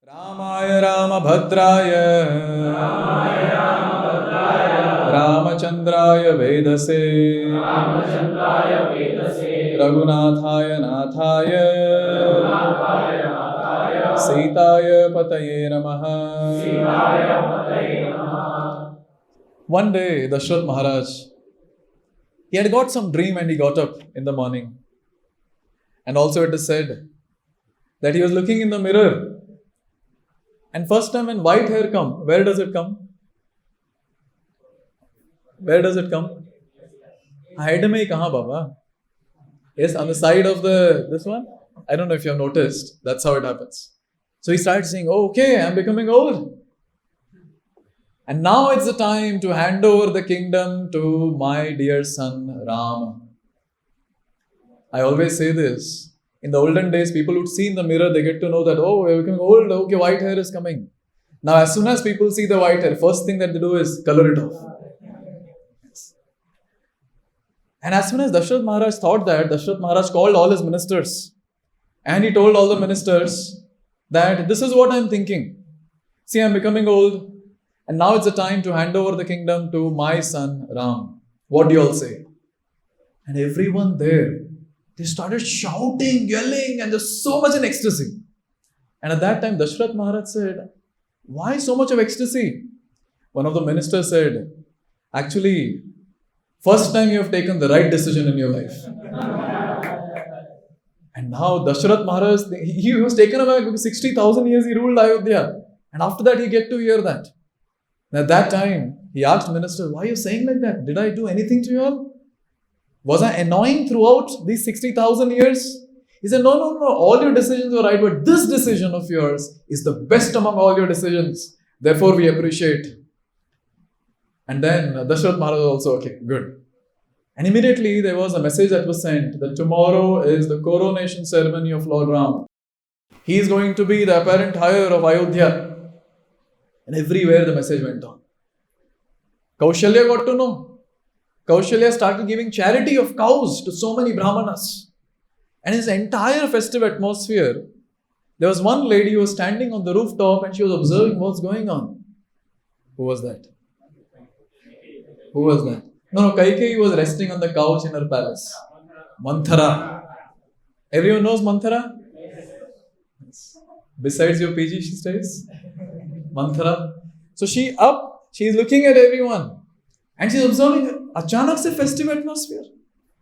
Ramaya Ramabhadraya Ramachandraya Vedase Raghunathaya Nathaya Sitaya Pataye Namaha. One day, Dashrath Maharaj, he had got some dream and he got up in the morning. And also it is said that he was looking in the mirror. And first time when white hair come, where does it come? Where does it come? Head mein kahan, Baba? Yes, on the side of this one. I don't know if you have noticed. That's how it happens. So he started saying, oh, okay, I'm becoming old. And now it's the time to hand over the kingdom to my dear son Ram. I always say this. In the olden days, people would see in the mirror, they get to know that, oh, we're becoming old, okay, white hair is coming. Now, as soon as people see the white hair, first thing that they do is color it off. Yes. And as soon as Dashrath Maharaj thought that, Dashrath Maharaj called all his ministers. And he told all the ministers that this is what I'm thinking. See, I'm becoming old. And now it's the time to hand over the kingdom to my son Ram. What do you all say? And everyone there, they started shouting, yelling, and there's so much in ecstasy. And at that time, Dashrath Maharaj said, why so much of ecstasy? One of the ministers said, actually, first time you have taken the right decision in your life. And now Dashrath Maharaj, he was taken aback because 60,000 years he ruled Ayodhya. And after that, he get to hear that. And at that time, he asked minister, why are you saying like that? Did I do anything to you all? Was I annoying throughout these 60,000 years? He said, no, all your decisions were right, but this decision of yours is the best among all your decisions. Therefore, we appreciate. And then Dashrath Maharaj also, okay, good. And immediately there was a message that was sent that tomorrow is the coronation ceremony of Lord Ram. He is going to be the apparent heir of Ayodhya. And everywhere the message went on. Kaushalya got to know. Kaushalya started giving charity of cows to so many brahmanas. And his entire festive atmosphere, there was one lady who was standing on the rooftop and she was observing what's going on. Who was that? Who was that? No, Kaikeyi was resting on the couch in her palace. Manthara. Everyone knows Manthara? Yes. Besides your PG, she stays? Manthara. So she is looking at everyone. And she's observing achanak se festive atmosphere.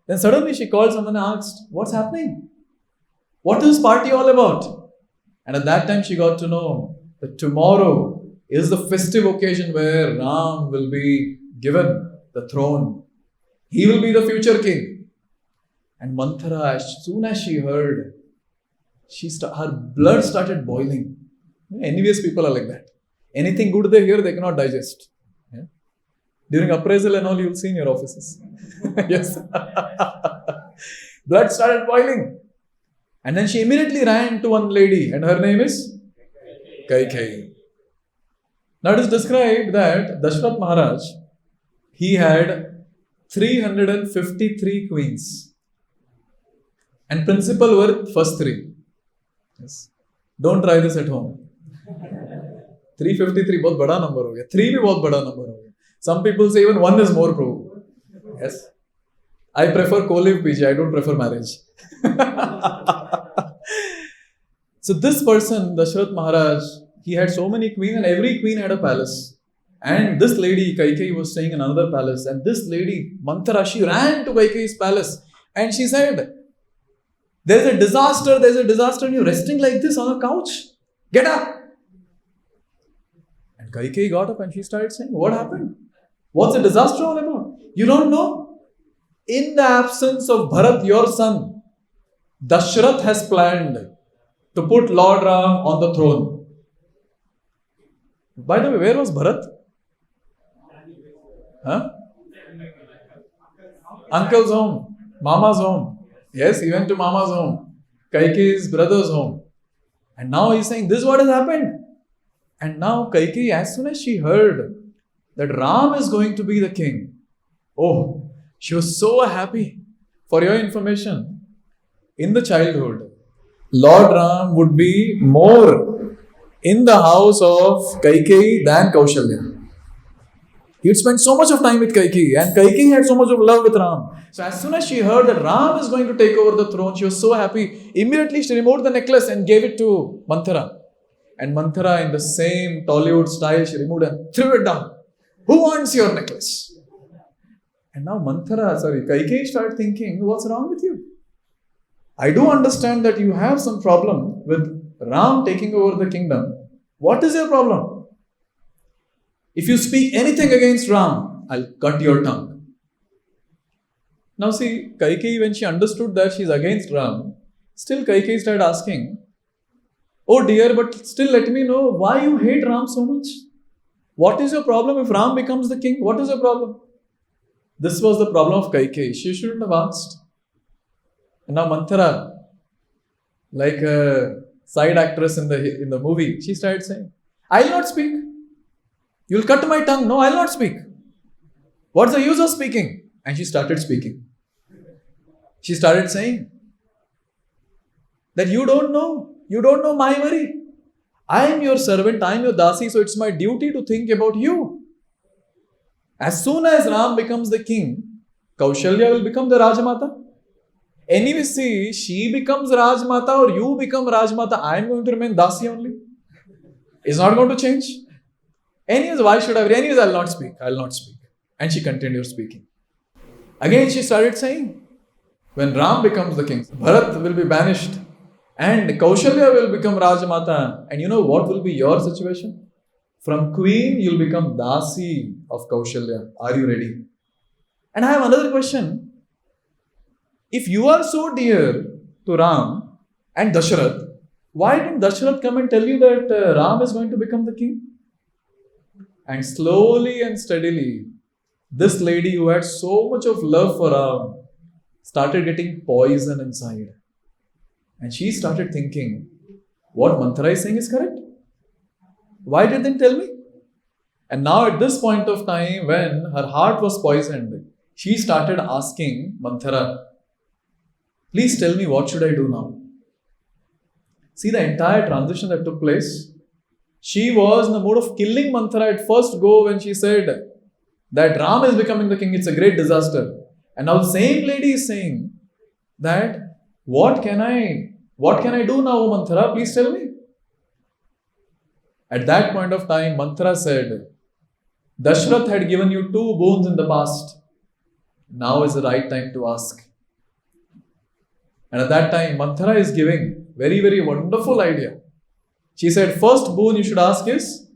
Then suddenly she called someone and asked, what's happening? What is this party all about? And at that time she got to know that tomorrow is the festive occasion where Ram will be given the throne. He will be the future king. And Manthara, as soon as she heard, her blood started boiling. Envious people are like that. Anything good they hear, they cannot digest. Yeah? During appraisal and all, you'll see in your offices. Yes. Blood started boiling. And then she immediately ran to one lady, and her name is Kaikeyi. Now it is described that Dashrath Maharaj, he had 353 queens. And principal were first three. Yes. Don't try this at home. 353 बहुत बड़ा number हो गया. 3 भी बहुत बड़ा number हो गया. Some people say even 1 is more probable. Yes. I prefer co-live PG. I don't prefer marriage. So this person, Dashrath Maharaj, he had so many queens and every queen had a palace. And this lady, Kaikeyi, was staying in another palace. And this lady, Manthara, she ran to Kaikeyi's palace. And she said, there's a disaster, and you're resting like this on a couch. Get up. And Kaikeyi got up and she started saying, what happened? What's the disaster all about? You don't know? In the absence of Bharat, your son, Dashrath has planned to put Lord Ram on the throne. By the way, where was Bharat? Huh? Uncle's home, Mama's home. Yes, he went to Mama's home, Kaikeyi's brother's home. And now he's saying, this is what has happened. And now Kaikeyi, as soon as she heard that Ram is going to be the king, oh, she was so happy. For your information, in the childhood, Lord Ram would be more in the house of Kaikeyi than Kaushalya. He would spend so much of time with Kaikeyi, and Kaikeyi had so much of love with Ram. So as soon as she heard that Ram is going to take over the throne, she was so happy. Immediately she removed the necklace and gave it to Manthara. And Manthara, in the same Tollywood style, she removed and threw it down. Who wants your necklace? And now Kaikeyi started thinking, what's wrong with you? I do understand that you have some problem with Ram taking over the kingdom. What is your problem? If you speak anything against Ram, I'll cut your tongue. Now see, Kaikeyi, when she understood that she's against Ram, still Kaikeyi started asking, oh dear, but still let me know why you hate Ram so much. What is your problem if Ram becomes the king? What is your problem? This was the problem of Kaikeyi. She shouldn't have asked. And now Manthara, like a side actress in the movie, she started saying, I'll not speak. You'll cut my tongue. No, I'll not speak. What's the use of speaking? And she started speaking. She started saying that you don't know my worry. I am your servant, I am your dasi, so it's my duty to think about you. As soon as Ram becomes the king, Kaushalya will become the Rajamata. Anyway, see, she becomes Rajmata or you become Rajmata, I am going to remain dasi only. It's not going to change. Anyways, why should I? Anyways, I'll not speak. And she continued speaking. Again, she started saying, when Ram becomes the king, Bharat will be banished and Kaushalya will become Rajamata. And you know what will be your situation? From queen, you'll become dasi of Kaushalya. Are you ready? And I have another question. If you are so dear to Ram and Dasharath, why didn't Dasharath come and tell you that Ram is going to become the king? And slowly and steadily, this lady who had so much of love for Ram started getting poison inside. And she started thinking, what Manthara is saying is correct. Why did they tell me? And now at this point of time, when her heart was poisoned, she started asking Manthara, please tell me, what should I do now? See the entire transition that took place. She was in the mood of killing Manthara at first go when she said that Ram is becoming the king, it's a great disaster. And now the same lady is saying that, what can I do now, Manthara? Please tell me. At that point of time, Manthara said, Dashrath had given you 2 boons in the past. Now is the right time to ask. And at that time, Manthara is giving very, very wonderful idea. She said, first boon you should ask is,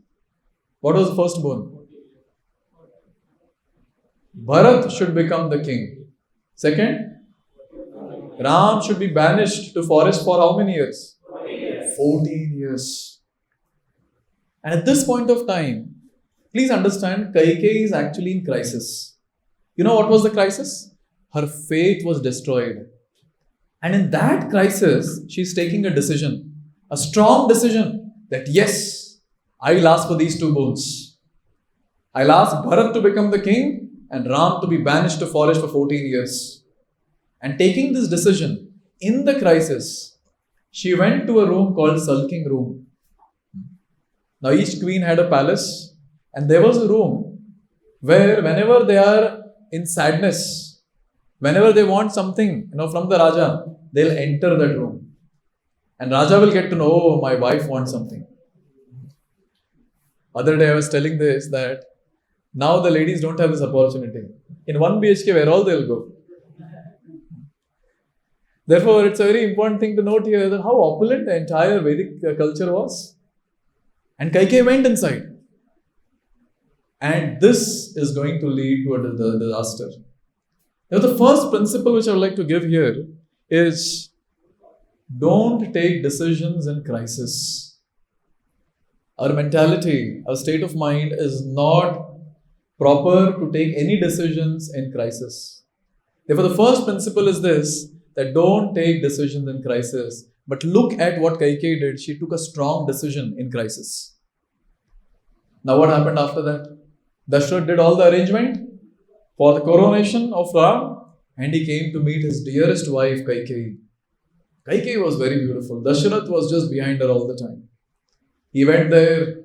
what was the first boon? Bharat should become the king. Second, Ram should be banished to forest for how many years? 14 years. And at this point of time, please understand, Kaikeyi is actually in crisis. You know what was the crisis? Her faith was destroyed. And in that crisis, she's taking a decision, a strong decision that yes, I will ask for these 2 boons. I'll ask Bharat to become the king and Ram to be banished to forest for 14 years. And taking this decision in the crisis, she went to a room called Sulking Room. Now each queen had a palace and there was a room where whenever they are in sadness, whenever they want something, from the Raja, they'll enter that room. And Raja will get to know, oh, my wife wants something. Other day I was telling this, that now the ladies don't have this opportunity. In 1 BHK, where all they'll go. Therefore, it's a very important thing to note here that how opulent the entire Vedic culture was. And Kaikeyi went inside. And this is going to lead to a disaster. Now, the first principle which I would like to give here is, don't take decisions in crisis. Our mentality, our state of mind is not proper to take any decisions in crisis. Therefore, the first principle is this, that don't take decisions in crisis. But look at what Kaikeyi did. She took a strong decision in crisis. Now what happened after that? Dashrath did all the arrangement for the coronation of Ram, and he came to meet his dearest wife Kaikeyi. Kaikeyi was very beautiful. Dashrath was just behind her all the time. He went there,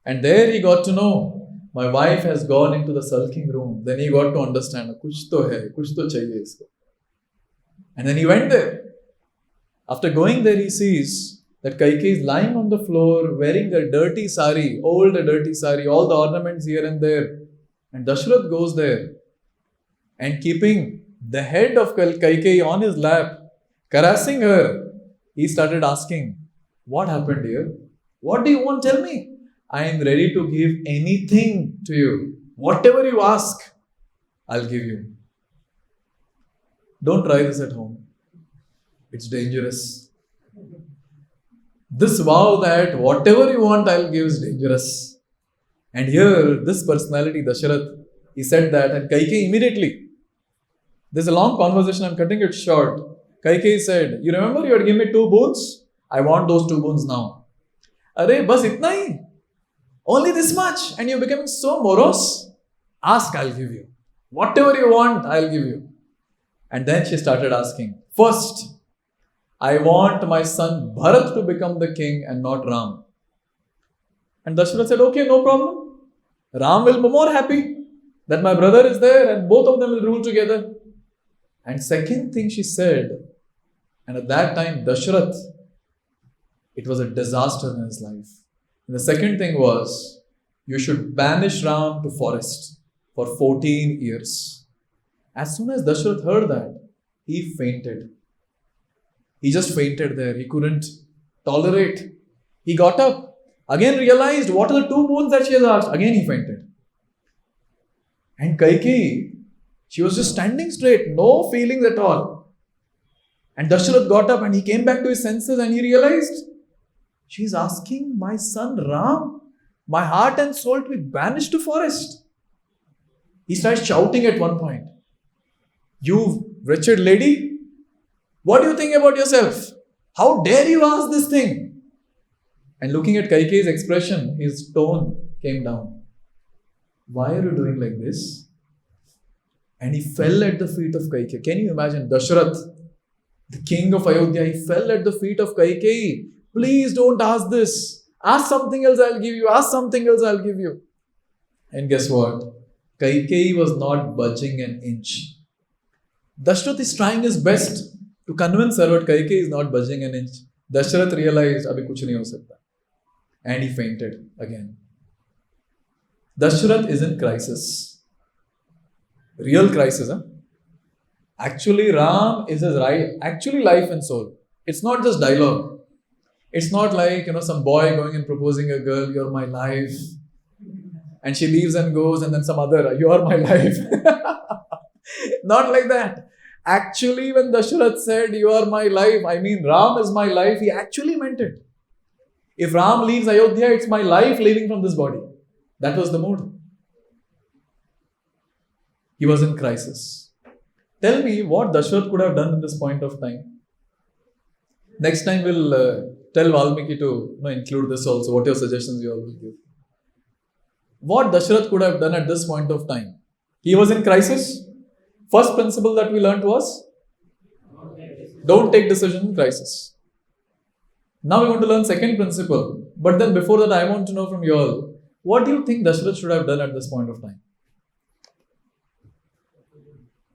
and there he got to know my wife has gone into the sulking room. Then he got to understand, kuch to hai, kuch to chahiye isko. And then he went there. After going there, he sees that Kaikeyi is lying on the floor wearing a dirty sari, old dirty sari, all the ornaments here and there. And Dashrath goes there and keeping the head of Kaikeyi on his lap, caressing her, he started asking, what happened here? What do you want? Tell me. I am ready to give anything to you. Whatever you ask, I'll give you. Don't try this at home. It's dangerous. This vow that whatever you want, I'll give is dangerous. And here, this personality, Dashrath, he said that, and Kaikeyi immediately, there's a long conversation, I'm cutting it short. Kaikeyi said, you remember you had given me 2 boons? I want those 2 boons now. Arey, bas itna hi? Only this much? And you're becoming so morose? Ask, I'll give you. Whatever you want, I'll give you. And then she started asking, first, I want my son Bharat to become the king and not Ram. And Dashrath said, okay, no problem. Ram will be more happy that my brother is there and both of them will rule together. And second thing she said, and at that time Dashrath, it was a disaster in his life. And the second thing was, you should banish Ram to forest for 14 years. As soon as Dashrath heard that, he fainted. He just fainted there. He couldn't tolerate. He got up, again realized what are the 2 boons that she has asked. Again he fainted. And Kaikeyi, she was just standing straight, no feelings at all. And Dashrath got up and he came back to his senses and he realized, she's asking my son Ram, my heart and soul to be banished to forest. He started shouting at one point, you wretched lady, what do you think about yourself? How dare you ask this thing? And looking at Kaikeyi's expression, his tone came down. Why are you doing like this? And he fell at the feet of Kaikeyi. Can you imagine? Dashrath, the king of Ayodhya, he fell at the feet of Kaikeyi. Please don't ask this. Ask something else, I'll give you. Ask something else, I'll give you. And guess what? Kaikeyi was not budging an inch. Dashrath is trying his best to convince her, but Kaikeyi is not budging an inch. Dashrath realized, abhi kuch nahi ho sakta. And he fainted again. Dashrath is in crisis. Real crisis, huh? Actually, Ram is his life and soul. It's not just dialogue. It's not like, some boy going and proposing a girl, you're my life. And she leaves and goes and then some other, you are my life. Not like that. Actually, when Dashrath said, you are my life, I mean Ram is my life, he actually meant it. If Ram leaves Ayodhya, it's my life leaving from this body. That was the mood. He was in crisis. Tell me what Dashrath could have done at this point of time. Next time we'll tell Valmiki to include this also. What are your suggestions you all will give? What Dashrath could have done at this point of time? He was in crisis. First principle that we learnt was, don't take decision in crisis. Now we want to learn second principle. But then before that, I want to know from you all, what do you think Dashrath should have done at this point of time?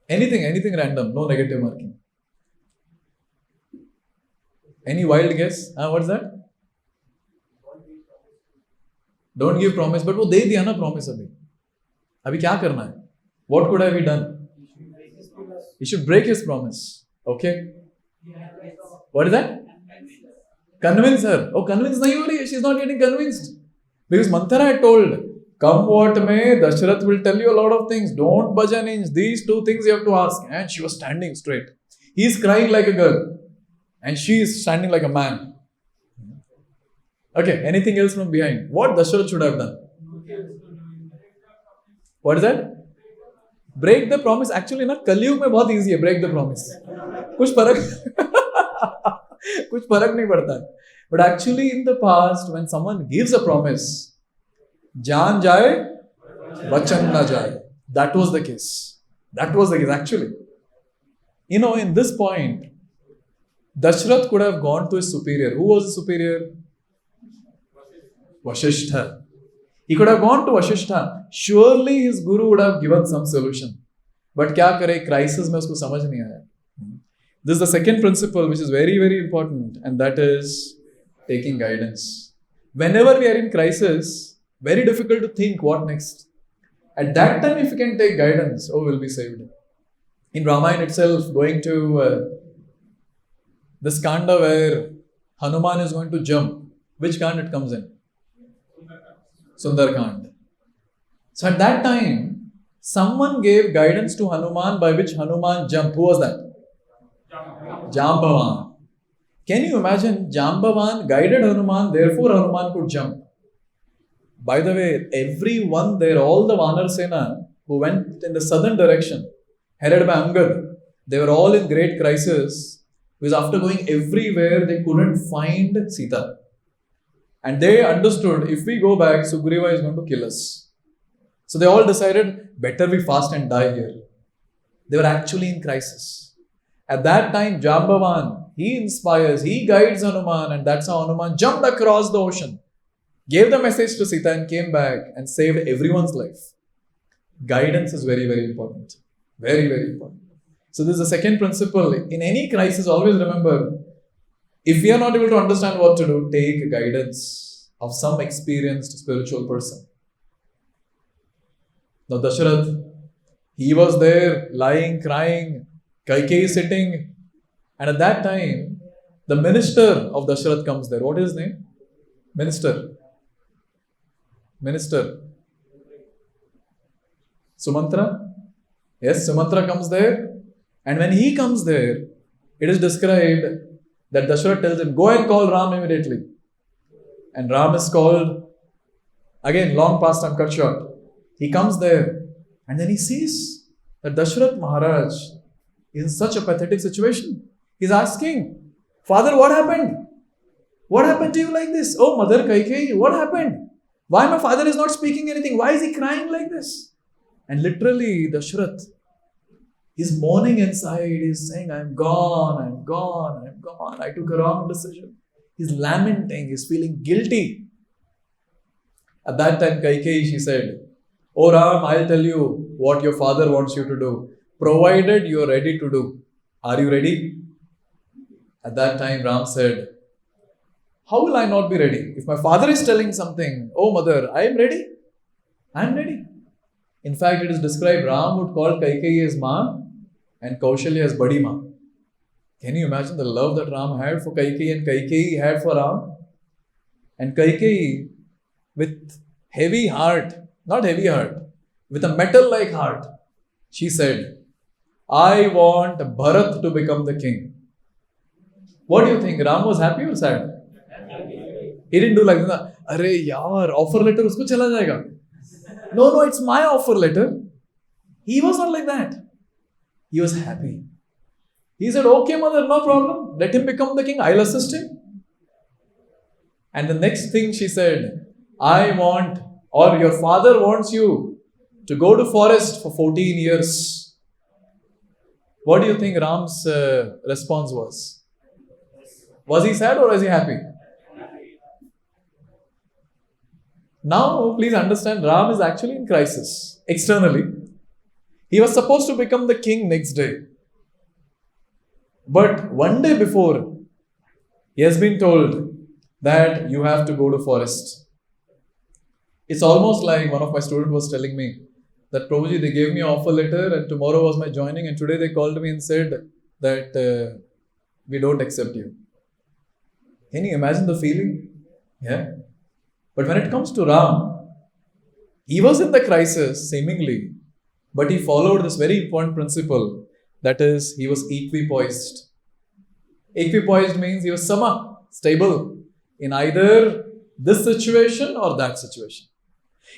Anything random, no negative marking. Any wild guess? What's that? Don't give promise, but वो दे दिया ना promise अभी. अभी क्या करना है? What could have he done? He should break his promise. Okay? What is that? Convince her. Oh, convince nahi ho rahi. She's not getting convinced. Because Manthara had told, come what may, Dashrath will tell you a lot of things. Don't budge an inch. These 2 things you have to ask. And she was standing straight. He is crying like a girl. And she is standing like a man. Okay, anything else from behind? What Dashrath should have done? What is that? Break the promise. Actually, na Kaliyug mein bahut easy hai. Break the promise. कुछ फर्क नहीं पड़ता है. But actually, in the past, when someone gives a promise, जान जाए, वचन ना जाए. That was the case. Actually. In this point, Dashrath could have gone to his superior. Who was the superior? Vasishtha. He could have gone to Vasishtha. Surely his guru would have given some solution. But kya kare, crisis mein usko samajh nahi aaya. This is the second principle which is very, very important, and that is taking guidance. Whenever we are in crisis, very difficult to think what next. At that time, if you can take guidance, we'll be saved. In Ramayana itself, going to this kanda where Hanuman is going to jump, which kanda it comes in? Sundarkand. So at that time, someone gave guidance to Hanuman by which Hanuman jumped. Who was that? Jambavan. Can you imagine? Jambavan guided Hanuman, therefore Hanuman could jump. By the way, everyone there, all the Vanar Sena who went in the southern direction, headed by Angad, they were all in great crisis because after going everywhere, they couldn't find Sita. And they understood, if we go back, Sugriva is going to kill us. So they all decided, better we fast and die here. They were actually in crisis. At that time, Jambavan, he inspires, he guides Hanuman, and that's how Hanuman jumped across the ocean, gave the message to Sita and came back and saved everyone's life. Guidance is very, very important. Very, very important. So this is the second principle. In any crisis, always remember, if we are not able to understand what to do, take guidance of some experienced spiritual person. Now Dasharath, he was there lying, crying, Kaikeyi sitting, and at that time, the minister of Dasharath comes there. What is his name? Minister. Sumantra? Yes, Sumantra comes there. And when he comes there, it is described that Dasharath tells him, go and call Ram immediately. And Ram is called. Again, long past time, cut short. He comes there and then he sees that Dasharath Maharaj is in such a pathetic situation. He's asking, Father, what happened? What happened to you like this? Oh, Mother Kaikeyi, what happened? Why my father is not speaking anything? Why is he crying like this? And literally, Dasharath, he's mourning inside. He's saying, I'm gone. I took a wrong decision. He's lamenting. He's feeling guilty. At that time, Kaikeyi, she said, Oh Ram, I'll tell you what your father wants you to do, provided you are ready to do. Are you ready? At that time, Ram said, how will I not be ready? If my father is telling something, oh mother, I am ready. I am ready. In fact, it is described, Ram would call Kaikeyi as Ma and Kaushalya as Badi Ma. Can you imagine the love that Ram had for Kaikeyi and Kaikeyi had for Ram? And Kaikeyi, with heavy heart, not heavy heart, with a metal-like heart, she said, I want Bharat to become the king. What do you think? Ram was happy or sad? He didn't do like that. Arey yaar, offer letter usko chala jayega. No, it's my offer letter. He was not like that. He was happy. He said, okay mother, no problem. Let him become the king. I'll assist him. And the next thing she said, your father wants you to go to forest for 14 years. What do you think Ram's response was? Was he sad or was he happy? Now, please understand, Ram is actually in crisis externally. He was supposed to become the king next day. But one day before, he has been told that you have to go to forest. It's almost like one of my students was telling me that Prabhuji, they gave me an offer letter and tomorrow was my joining and today they called me and said that we don't accept you. Can you imagine the feeling? Yeah. But when it comes to Ram, he was in the crisis seemingly, but he followed this very important principle, that is, he was equipoised. Equipoised means he was sama, stable, in either this situation or that situation.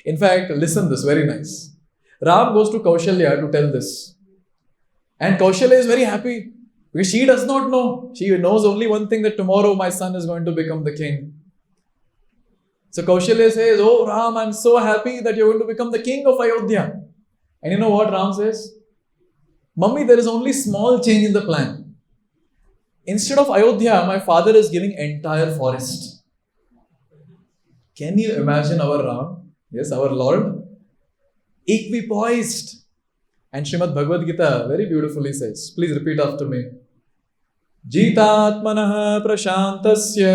In fact, listen this, very nice. Ram goes to Kaushalya to tell this. And Kaushalya is very happy because she does not know. She knows only one thing, that tomorrow my son is going to become the king. So Kaushalya says, oh Ram, I'm so happy that you're going to become the king of Ayodhya. And you know what Ram says? Mummy, there is only small change in the plan. Instead of Ayodhya, my father is giving entire forest. Can you imagine our Ram? Yes, our Lord. Equipoised. And Srimad Bhagavad-gita very beautifully says, please repeat after me. Jitatmanaha prashantasya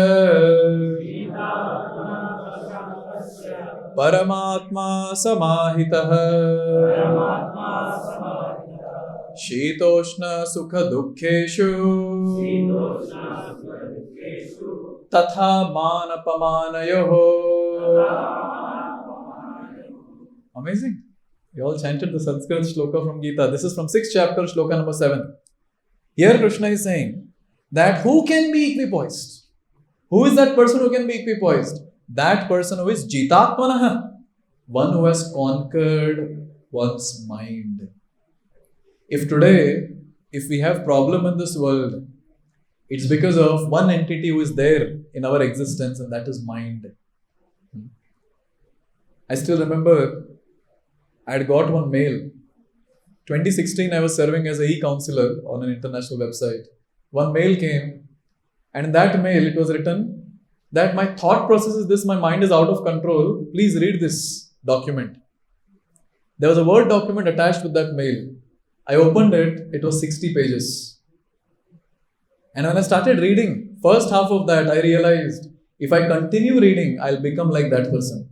Paramatma samahitaha Shitoshna sukha dukkheshu Tatha manapamanayoho. Amazing. We all chanted the Sanskrit shloka from Gita. This is from 6th chapter, shloka number 7. Here Krishna is saying that who can be equipoised? Who is that person who can be equipoised? That person who is jitatmanaha, one who has conquered one's mind. If today, if we have problem in this world, it's because of one entity who is there in our existence, and that is mind. I still remember I had got one mail. 2016, I was serving as a e-counselor on an international website. One mail came, and in that mail, it was written that my thought process is this, my mind is out of control. Please read this document. There was a Word document attached with that mail. I opened it, it was 60 pages. And when I started reading, first half of that, I realized if I continue reading, I'll become like that person.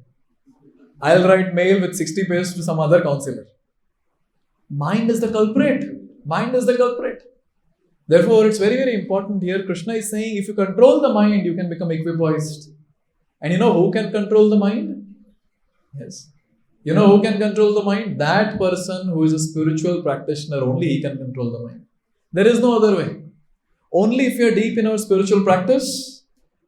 I'll write mail with 60 pages to some other counselor. Mind is the culprit. Mind is the culprit. Therefore, it's very, very important here. Krishna is saying, if you control the mind, you can become equipoised. And you know who can control the mind? Yes. You know who can control the mind? That person who is a spiritual practitioner, only he can control the mind. There is no other way. Only if we are deep in our spiritual practice,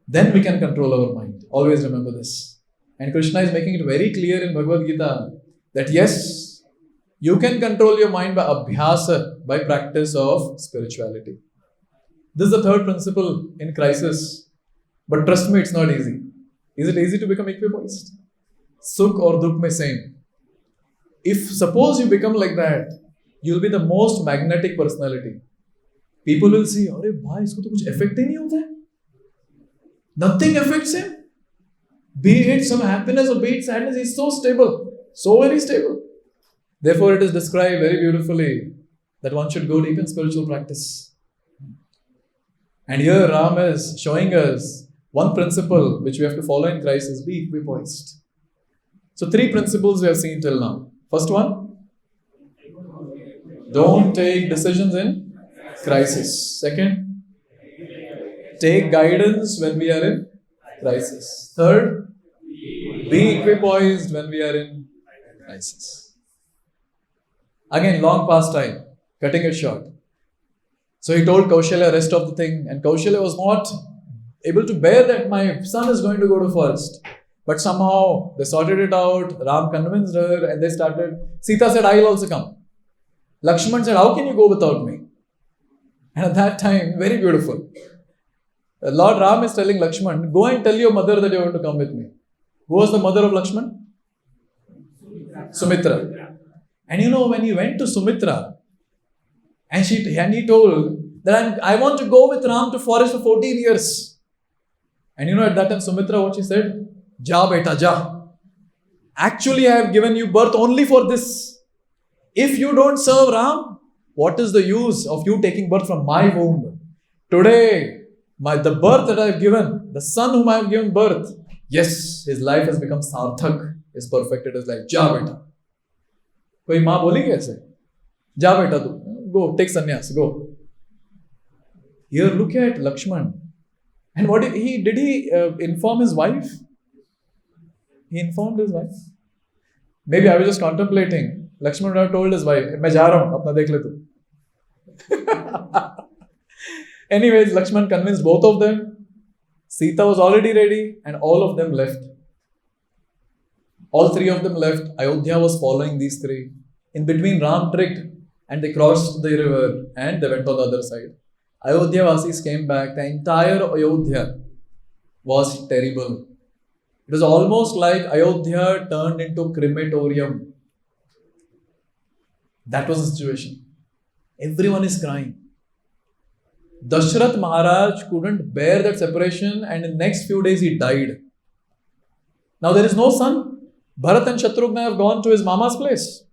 then we can control our mind. Always remember this. And Krishna is making it very clear in Bhagavad-gita that yes, you can control your mind by abhyasa, by practice of spirituality. This is the third principle in crisis. But trust me, it's not easy. Is it easy to become equipoised? Sukh or dukh mein same. If suppose you become like that, you'll be the most magnetic personality. People will see, अरे भाई इसको तो कुछ effect ही नहीं होता है. Nothing affects him. Be it some happiness or be it sadness, he's so stable, so very stable. Therefore, it is described very beautifully that one should go deep in spiritual practice. And here Ram is showing us one principle which we have to follow in crisis: be equipoised. So 3 principles we have seen till now. First one, don't take decisions in crisis. Second, take guidance when we are in crisis. Third, be equipoised when we are in crisis. Again, long past time, cutting it short. So he told Kaushalya rest of the thing, and Kaushalya was not able to bear that my son is going to go to forest. But somehow they sorted it out. Ram convinced her and they started. Sita said, I'll also come. Lakshman said, how can you go without me? And at that time, very beautiful. Lord Ram is telling Lakshman, go and tell your mother that you want to come with me. Who was the mother of Lakshman? Sumitra. And you know, when he went to Sumitra, and he told that I want to go with Ram to forest for 14 years. And you know, at that time, Sumitra, what she said? Ja beta, ja. Actually, I have given you birth only for this. If you don't serve Ram, what is the use of you taking birth from my womb? Today, the birth that I have given, the son whom I have given birth, yes, his life has become sarthak, is perfected his life. Ja beta. कोई माँ बोलेगी ऐसे? जा बेटा तू, go, take sannyas, go. Here, look at Lakshman. And what did he inform his wife? He informed his wife. Maybe I was just contemplating. Lakshman would have told his wife, मैं जा रहा हूँ, अपना देख ले तू. Anyways, Lakshman convinced both of them. Sita was already ready and all of them left. All 3 of them left. Ayodhya was following these 3. In between, Ram tricked and they crossed the river and they went on the other side. Ayodhya Vasis came back. The entire Ayodhya was terrible. It was almost like Ayodhya turned into crematorium. That was the situation. Everyone is crying. Dashrath Maharaj couldn't bear that separation and in the next few days he died. Now there is no son. Bharat and Shatrugna have gone to his mama's place.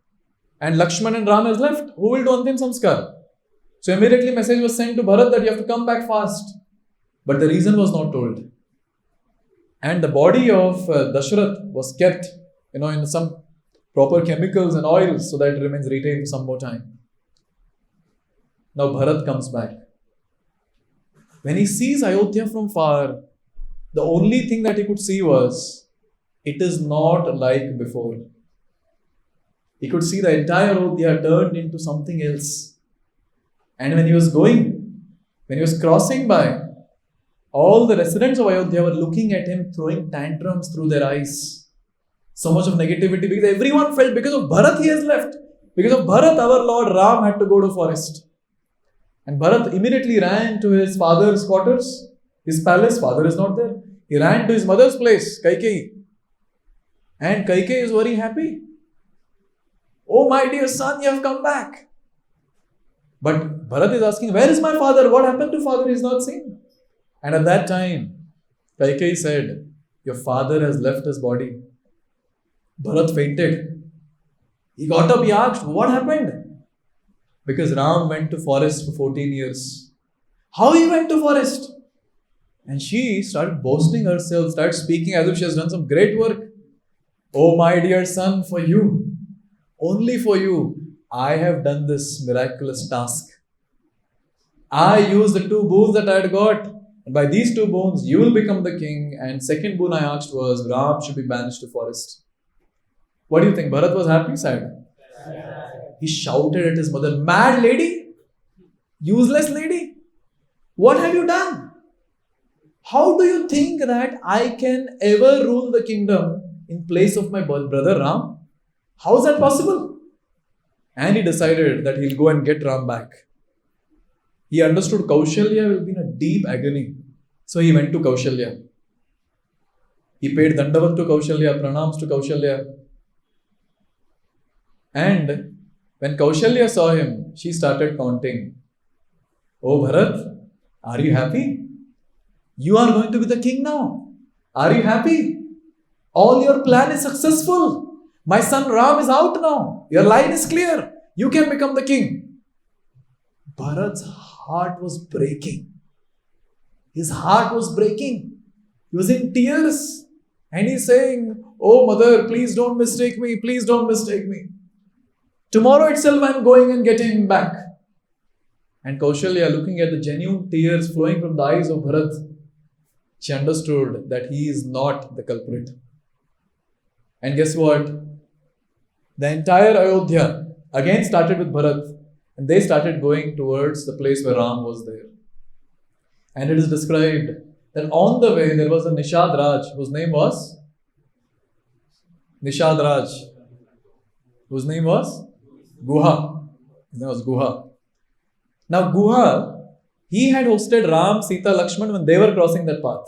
And Lakshman and Ram has left. Who will do Antim Samskar? So immediately message was sent to Bharat that you have to come back fast. But the reason was not told. And the body of Dashrath was kept, in some proper chemicals and oils so that it remains retained for some more time. Now Bharat comes back. When he sees Ayodhya from far, the only thing that he could see was, it is not like before. He could see the entire Ayodhya turned into something else. And when he was crossing by, all the residents of Ayodhya were looking at him, throwing tantrums through their eyes. So much of negativity because everyone felt because of Bharat he has left. Because of Bharat, our Lord Ram had to go to forest. And Bharat immediately ran to his father's quarters, his palace. Father is not there. He ran to his mother's place, Kaikeyi. And Kaikeyi is very happy. Oh my dear son, you have come back. But Bharat is asking, where is my father? What happened to father? He is not seen. And at that time, Kaikeyi said, your father has left his body. Bharat fainted. He got up, he asked, what happened? Because Ram went to forest for 14 years. How he went to forest? And she started boasting herself, started speaking as if she has done some great work. Oh my dear son, for you, only for you, I have done this miraculous task. I used the 2 boons that I had got. And by these 2 boons, you will become the king. And second boon I asked was, Ram should be banished to forest. What do you think? Bharat was happy, sad? He shouted at his mother, mad lady, useless lady, what have you done? How do you think that I can ever rule the kingdom in place of my brother Ram? How is that possible? And he decided that he'll go and get Ram back. He understood Kaushalya will be in a deep agony. So he went to Kaushalya. He paid Dandavat to Kaushalya, pranams to Kaushalya. And when Kaushalya saw him, she started taunting. Oh Bharat, are you happy? You are going to be the king now. Are you happy? All your plan is successful. My son Ram is out now. Your line is clear. You can become the king. Bharat's heart was breaking. His heart was breaking. He was in tears. And he's saying, oh mother, please don't mistake me. Please don't mistake me. Tomorrow itself I am going and getting him back. And Kaushalya, looking at the genuine tears flowing from the eyes of Bharat, she understood that he is not the culprit. And guess what? The entire Ayodhya again started with Bharat, and they started going towards the place where Ram was there. And it is described that on the way there was a Nishad Raj whose name was Nishad Raj, whose name was Guha. His name was Guha. Now Guha, he had hosted Ram, Sita, Lakshman when they were crossing that path.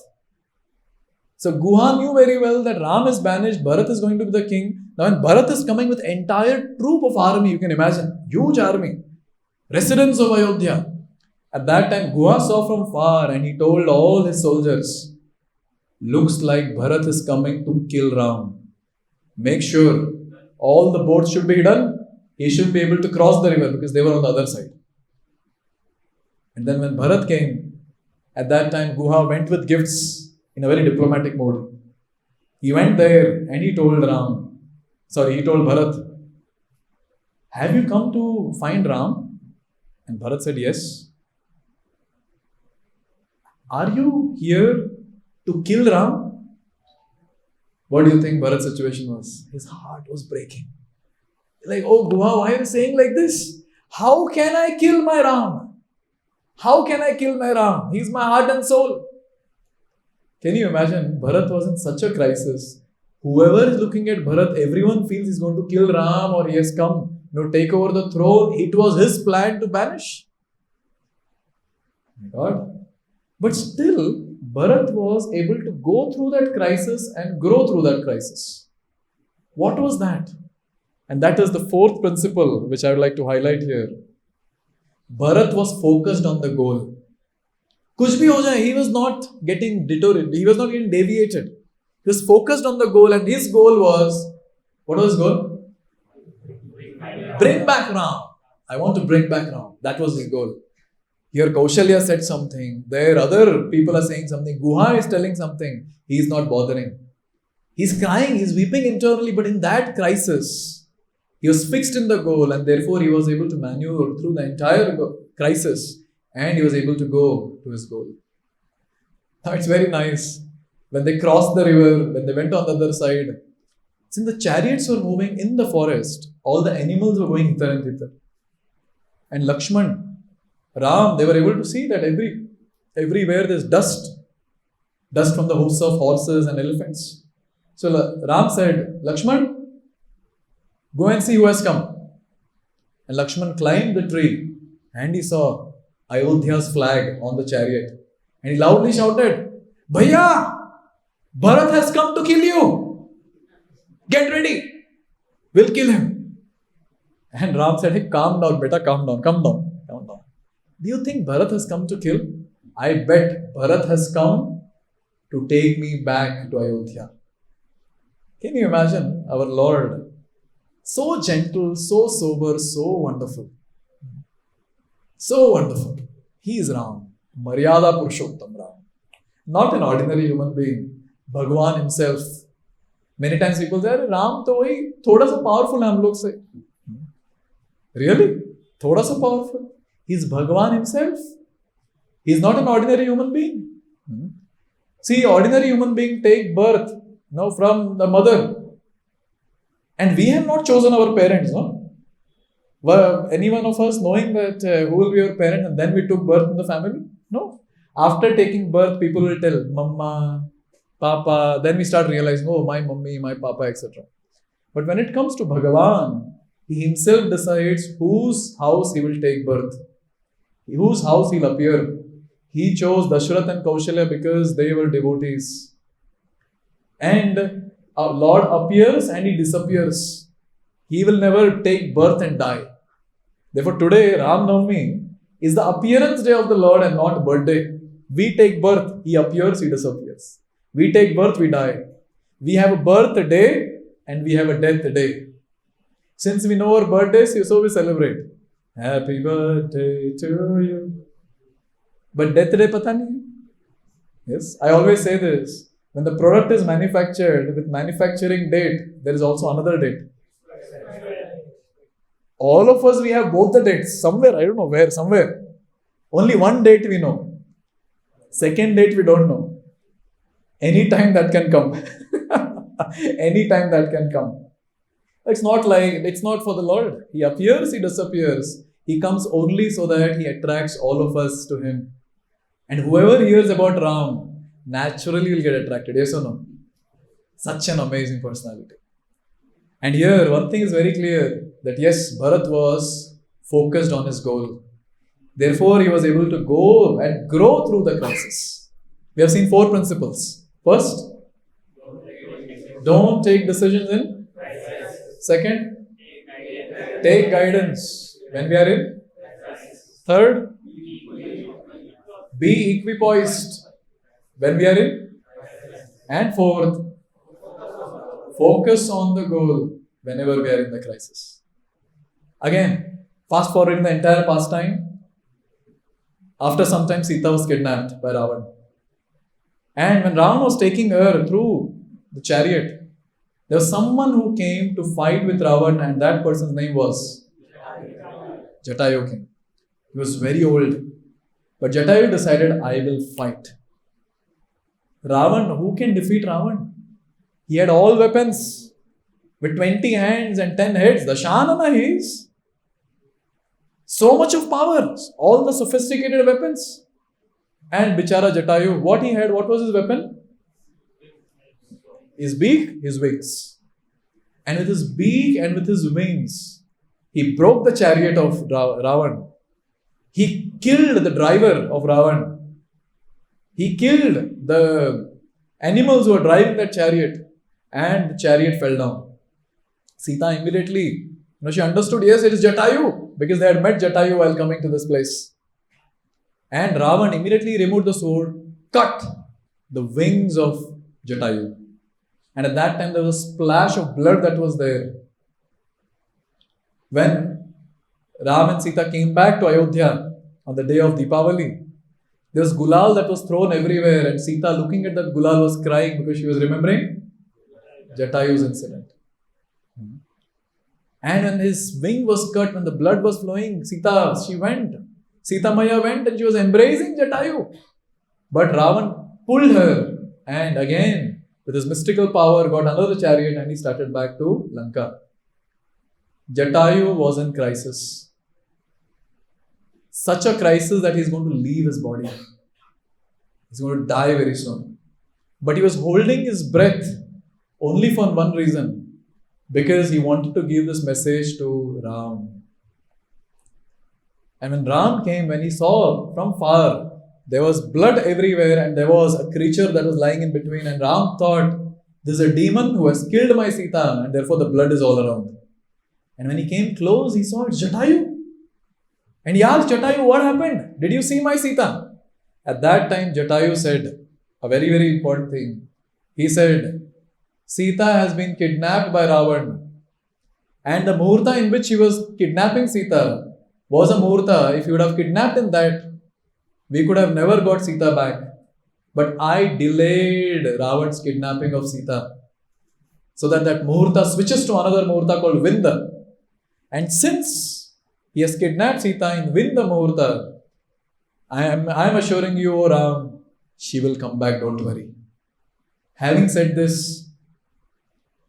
So Guha knew very well that Ram is banished, Bharat is going to be the king. Now when Bharat is coming with entire troop of army, you can imagine, huge army, residents of Ayodhya. At that time, Guha saw from far and he told all his soldiers, looks like Bharat is coming to kill Ram. Make sure all the boats should be hidden. He should be able to cross the river because they were on the other side. And then when Bharat came, at that time Guha went with gifts in a very diplomatic mode. He went there and he told Bharat, have you come to find Ram? And Bharat said, yes. Are you here to kill Ram? What do you think Bharat's situation was? His heart was breaking. Like, oh Guha, why are you saying like this? How can I kill my Ram? How can I kill my Ram? He's my heart and soul. Can you imagine? Bharat was in such a crisis. Whoever is looking at Bharat, everyone feels he's going to kill Ram or he has come, take over the throne. It was his plan to banish. My God. But still, Bharat was able to go through that crisis and grow through that crisis. What was that? And that is the 4th principle which I would like to highlight here. Bharat was focused on the goal. Kuch bhi ho jaye, he was not getting deteriorated. He was not getting deviated. He was focused on the goal, and his goal was, what was his goal? Bring back Ram. I want to bring back Ram. That was his goal. Here Kaushalya said something. There other people are saying something. Guha is telling something. He is not bothering. He's crying, he's weeping internally, but in that crisis, he was fixed in the goal, and therefore he was able to maneuver through the entire crisis, and he was able to go to his goal. Now it's very nice. When they crossed the river, when they went on the other side, since the chariots were moving in the forest, all the animals were going hither and thither. And Lakshman, Ram, they were able to see that everywhere there's dust from the hoofs of horses and elephants. So Ram said, Lakshman, go and see who has come. And Lakshman climbed the tree and he saw Ayodhya's flag on the chariot. And he loudly shouted, Bhaiya, Bharat has come to kill you. Get ready. We'll kill him. And Ram said, hey, calm down, beta, calm down. Do you think Bharat has come to kill? I bet Bharat has come to take me back to Ayodhya. Can you imagine our Lord? So gentle, so sober, so wonderful. So wonderful. He is Ram. Maryada Purushottam Ram. Not an ordinary human being. Bhagwan himself. Many times people say, Ram to wahi thoda sa powerful hai hum log se. Really? Thoda sa powerful? He is Bhagwan himself. He is not an ordinary human being. See, ordinary human being take birth from the mother. And we have not chosen our parents, no? Were any one of us knowing that who will be our parent and then we took birth in the family? No. After taking birth, people will tell, Mama, Papa, then we start realizing, oh, my mummy, my papa, etc. But when it comes to Bhagavan, he himself decides whose house he will take birth, whose house he'll appear. He chose Dashrath and Kaushalya because they were devotees. And our Lord appears and he disappears. He will never take birth and die. Therefore, today, Ram Navami is the appearance day of the Lord and not birthday. We take birth, he appears, he disappears. We take birth, we die. We have a birth day and we have a death day. Since we know our birthdays, so we celebrate. Happy birthday to you. But death day, pata nahi. Yes, I always say this. When the product is manufactured with manufacturing date, there is also another date. All of us, we have both the dates. Somewhere, I don't know where, somewhere. Only one date we know. Second date we don't know. Anytime that can come. Anytime that can come. It's not for the Lord. He appears, he disappears. He comes only so that he attracts all of us to him. And whoever hears about Ram, naturally will get attracted. Yes or no? Such an amazing personality. And here, one thing is very clear, that yes, Bharat was focused on his goal. Therefore, he was able to go and grow through the crisis. We have seen 4 principles. First, don't take decisions in. Second, take guidance when we are in. Third, be equipoised when we are in. And fourth, focus on the goal whenever we are in the crisis. Again, fast forward in the entire pastime. After some time, Sita was kidnapped by Ravan. And when Ravan was taking her through the chariot, there was someone who came to fight with Ravan, and that person's name was Jatayu King. He was very old. But Jatayu decided, I will fight. Ravan, who can defeat Ravan? He had all weapons with 20 hands and 10 heads. The Shanana he is. So much of power. All the sophisticated weapons. And Bichara Jatayu, what he had, what was his weapon? His beak, his wings. And with his beak and with his wings, he broke the chariot of Ravan. He killed the driver of Ravan. He killed the animals who were driving that chariot. And the chariot fell down. Sita immediately, she understood, yes, it is Jatayu, because they had met Jatayu while coming to this place. And Ravan immediately removed the sword, cut the wings of Jatayu. And at that time, there was a splash of blood that was there. When Ram and Sita came back to Ayodhya on the day of Deepavali, there was gulal that was thrown everywhere, and Sita, looking at that gulal, was crying because she was remembering Jatayu's incident. And when his wing was cut, when the blood was flowing, Sita Maya went and she was embracing Jatayu. But Ravan pulled her and again, with his mystical power, got another chariot and he started back to Lanka. Jatayu was in crisis. Such a crisis that he's going to leave his body. He's going to die very soon. But he was holding his breath only for one reason. Because he wanted to give this message to Ram. And when Ram came, when he saw from far, there was blood everywhere and there was a creature that was lying in between. And Ram thought, this is a demon who has killed my Sita and therefore the blood is all around. And when he came close, he saw it's Jatayu. And he asked Jatayu, what happened? Did you see my Sita? At that time, Jatayu said a very, very important thing. He said, Sita has been kidnapped by Ravan. And the Muhurta in which he was kidnapping Sita was a Muhurta. If he would have kidnapped in that, we could have never got Sita back. But I delayed Ravan's kidnapping of Sita. So that Muhurta switches to another Muhurta called Vinda. And since he has kidnapped Sita in Vinda Muhurta, I am assuring you, O Ram, she will come back, don't worry. Having said this,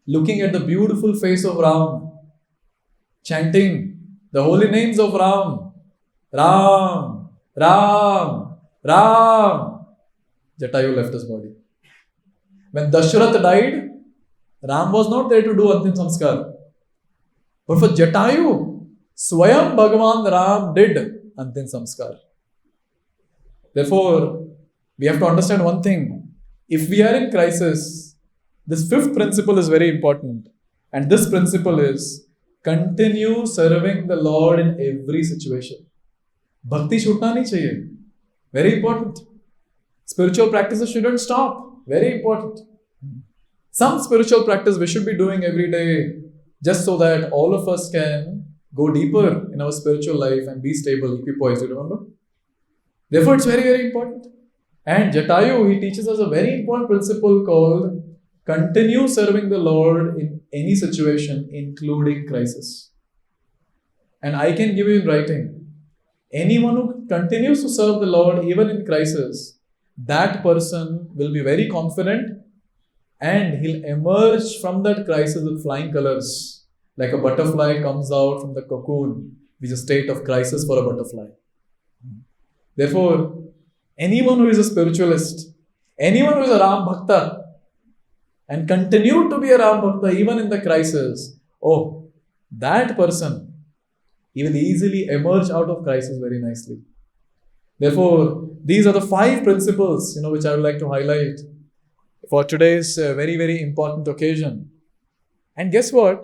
looking at the beautiful face of Ram, chanting the holy names of Ram, Ram, Ram, Ram, Jatayu left his body. When Dashrath died, Ram was not there to do Antim Samskar. But for Jatayu, Swayam Bhagavan Ram did Antim Samskar. Therefore, we have to understand one thing. If we are in crisis, this fifth principle is very important. And this principle is continue serving the Lord in every situation. Bhakti chhutna nahi chahiye. Very important. Spiritual practices shouldn't stop. Very important. Some spiritual practice we should be doing every day just so that all of us can go deeper in our spiritual life and be stable, equipoised. You remember? Therefore, it's very, very important. And Jatayu, he teaches us a very important principle called continue serving the Lord in any situation, including crisis. And I can give you in writing, anyone who continues to serve the Lord even in crisis, that person will be very confident and he'll emerge from that crisis with flying colors. Like a butterfly comes out from the cocoon, which is a state of crisis for a butterfly. Therefore, anyone who is a spiritualist, anyone who is a Ram Bhakta, and continue to be a Ram Bhakta even in the crisis, that person, he will easily emerge out of crisis very nicely. Therefore, these are the 5 principles, which I would like to highlight for today's very, very important occasion. And guess what?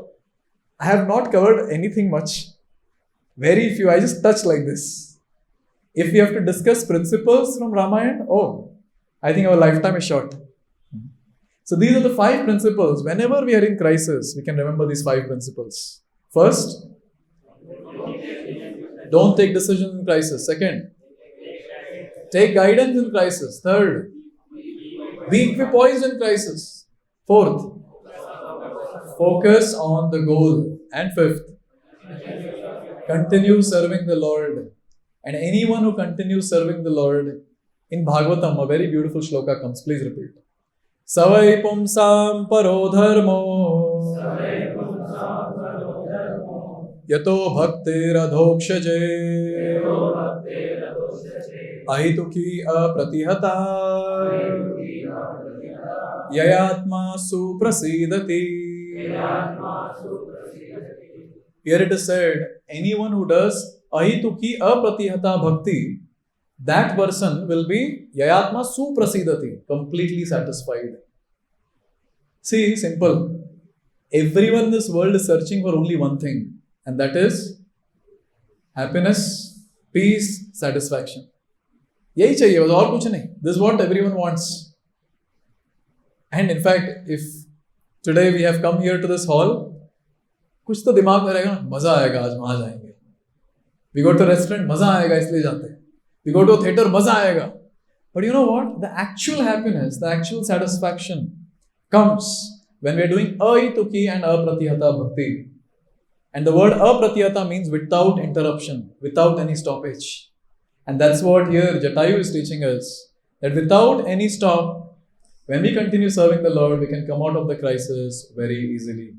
I have not covered anything much. Very few. I just touched like this. If we have to discuss principles from Ramayana, I think our lifetime is short. So these are the 5 principles. Whenever we are in crisis, we can remember these 5 principles. First, don't take decisions in crisis. Second, take guidance in crisis. Third, be equipoised in crisis. Fourth, focus on the goal. And fifth, continue serving the Lord. And anyone who continues serving the Lord, in Bhagavatam, a very beautiful shloka comes. Please repeat. Savai pumsam paro dharmo yato bhaktir adhokshaje ahituki apratihata yayatma suprasidati. Here it is said, anyone who does ahituki apratihata bhakti, that person will be yayatma suprasidati, completely satisfied. See, simple. Everyone in this world is searching for only one thing, and that is happiness, peace, satisfaction. Yahi chahiye, bas aur kuch nahi. This is what everyone wants. And in fact, if Today we have come here to this hall. कुछ तो दिमाग में रहेगा, मजा आएगा आज वहां जाएंगे. We go to a restaurant, मजा आएगा इसलिए जाते हैं. We go to a theater, मजा आएगा. But you know what? The actual happiness, the actual satisfaction comes when we are doing aituki and apratihata bhakti. And the word apratihata means without interruption, without any stoppage. And that's what here Jatayu is teaching us, that without any stop, when we continue serving the Lord, we can come out of the crisis very easily.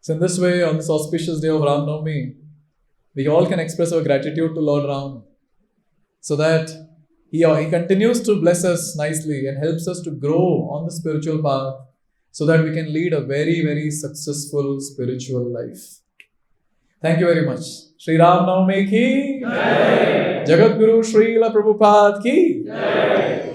So in this way, on this auspicious day of Ram Navami, we all can express our gratitude to Lord Ram, so that he continues to bless us nicely and helps us to grow on the spiritual path, so that we can lead a very, very successful spiritual life. Thank you very much. Shri Ram Navami ki Jai. Jagat Guru Srila Prabhupada ki Jai.